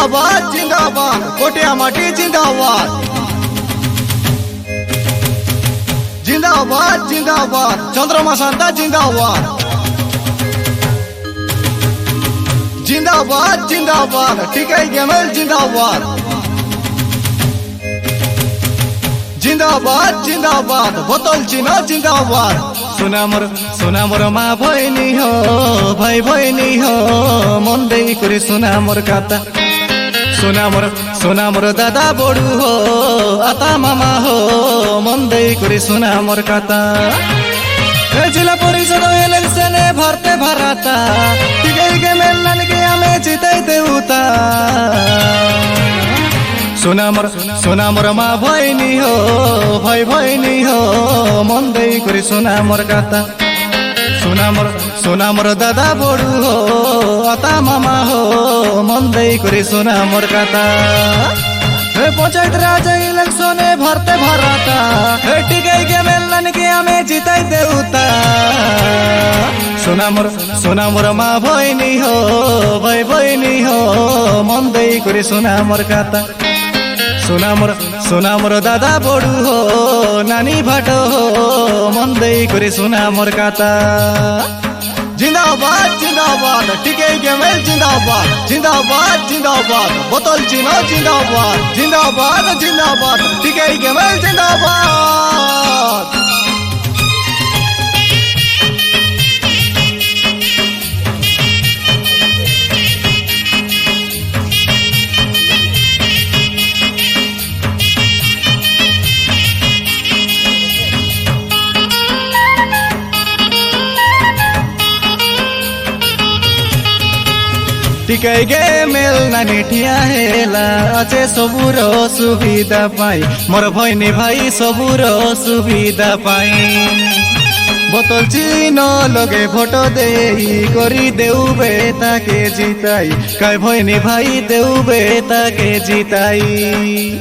जिंदाबाद जिंदाबाद कोटिया माटी जिंदाबाद जिंदाबाद जिंदाबाद चंद्रमा शांता जिंदाबाद जिंदाबाद जिंदाबाद टिकाई गेमेल जिंदाबाद जिंदाबाद जिंदाबाद बोतल चिनो जिंदाबाद सुना मोर माँ भैनी हो भाई भैनी हो मन दे करी सुना मोर काता सुना मोर दादा बड़ू हो आता मामा हो मन दे करी सुना मोर काता जिला परिषद इलेक्शन भरते भराता टिकाई के मेलन के हमें जिताई देवता सुना मोर माँ भैनी हो भाई भैनी हो मन दे करी सुना मोर काता सुना मोर दादा बड़ू हो आता मामा हो मन दे करी सुना मोर काता पंचायत राज इलेक्शन भरते भराता टिकाई के मेलन के हमें जिताई देवता सुना मोर माँ भैनी हो भाई भैनी हो मन दे करी सुना मोर काता सुना मोर दादा बड़ू हो नानी भाटो हो मन दे करी सुना मोर काता जिंदाबाद जिंदाबाद टिकाई गेमेल जिंदाबाद जिंदाबाद जिंदाबाद बोतल चिनो जिंदाबाद जिंदाबाद जिंदाबाद टिकाई गेमेल जिंदाबाद टिकाई गे मेल नानी ठिया हेला अच्छे सबुर सुविधा पाई मोर भैनी भाई सबुर सुविधा पाई बोतल चिनो लगे भोट दे करी देऊ बेता के जिताई काय भैनी भाई देऊ बेता के जिताई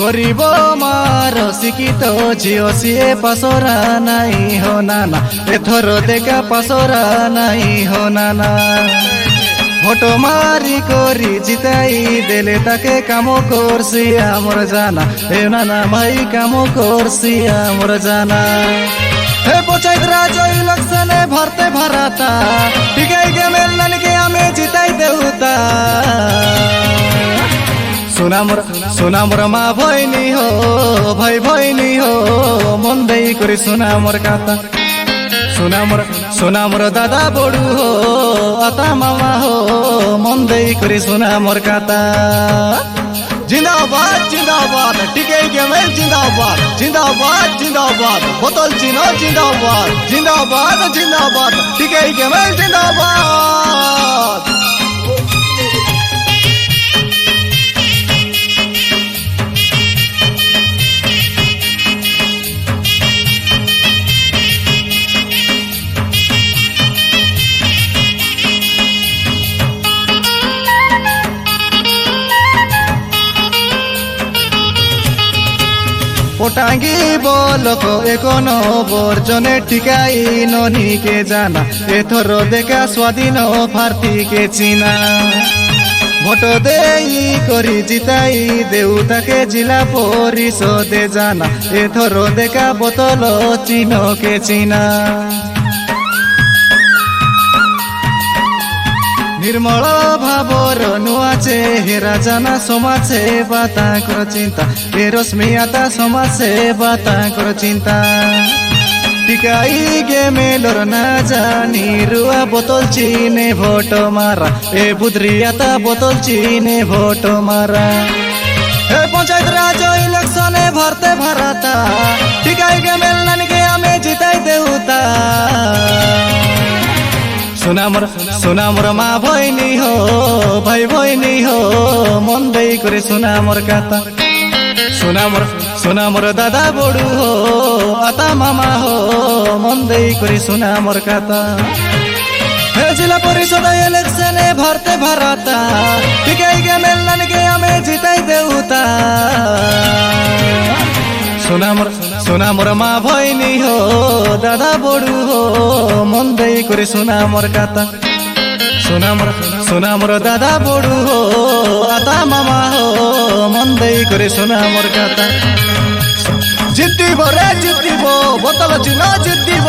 गरीब मार शिक्षित झील सीए पासरा नहीं हो नाना एथर देखा पासरा नहीं हो नाना भोट मारी करी जिताई देले ताके काम करसी आमर जाना हे नाना भाई काम करसी आमर जाना हे पंचायत राज इलेक्शन भरते भराता टिकाई के मेलन के हमें जिताई देवता सुना मोर माँ भैनी हो भाई भैनी हो मन दे करी सुना मोर काता सुना मोर दादा बड़ू हो आता मामा हो मन दे करी सुना मोर काता जिंदाबाद जिंदाबाद टिकाई गेमेल जिंदाबाद जिंदाबाद जिंदाबाद बोतल चिनो जिंदाबाद जिंदाबाद जिंदाबाद टिकाई गेमेल जिंदाबाद पटांगी बोलक एक नजने टिकाई ननी के जाना एथर देखा स्वाधीन भारती के चिना भोट दे करी जिताई देवता के जिला परिषद जाना एथर देखा बोतल चिन्ह के चिना निर्मल भावर नुआ चेहरा जाना समाज सेवा ताकर चिंता ए रश्मियाता समाज सेवा ताकर चिंता टिकाई गे मेलर ना जानी रुआ बोतल चीने भोट मारा ए बुद्रियाता बोतल चीने भोट मारा ए पंचायत राज इलेक्शन भरते भराता टिकाई गे मेलन के हमें जिताई देवता सुना मोर माँ भैनी हो भाई भैनी हो मन दे करी सुना मोर काता सुना मोर दादा बड़ू हो आता मामा हो मन दे करी सुना मोर काता जिला परिषद इलेक्शन भरते भराता टिकाई के मेलन के हमें जिताई देवता सुना मोर माँ भैनी हो दादा बड़ू हो मन दे करी सुना मोर काता সোনা মোর দাদা বড়ু হো আতা মামা হো মন দেই করে সোনা মোর কথা জিতিব রে জিতিব বোতল চিনা জিতিব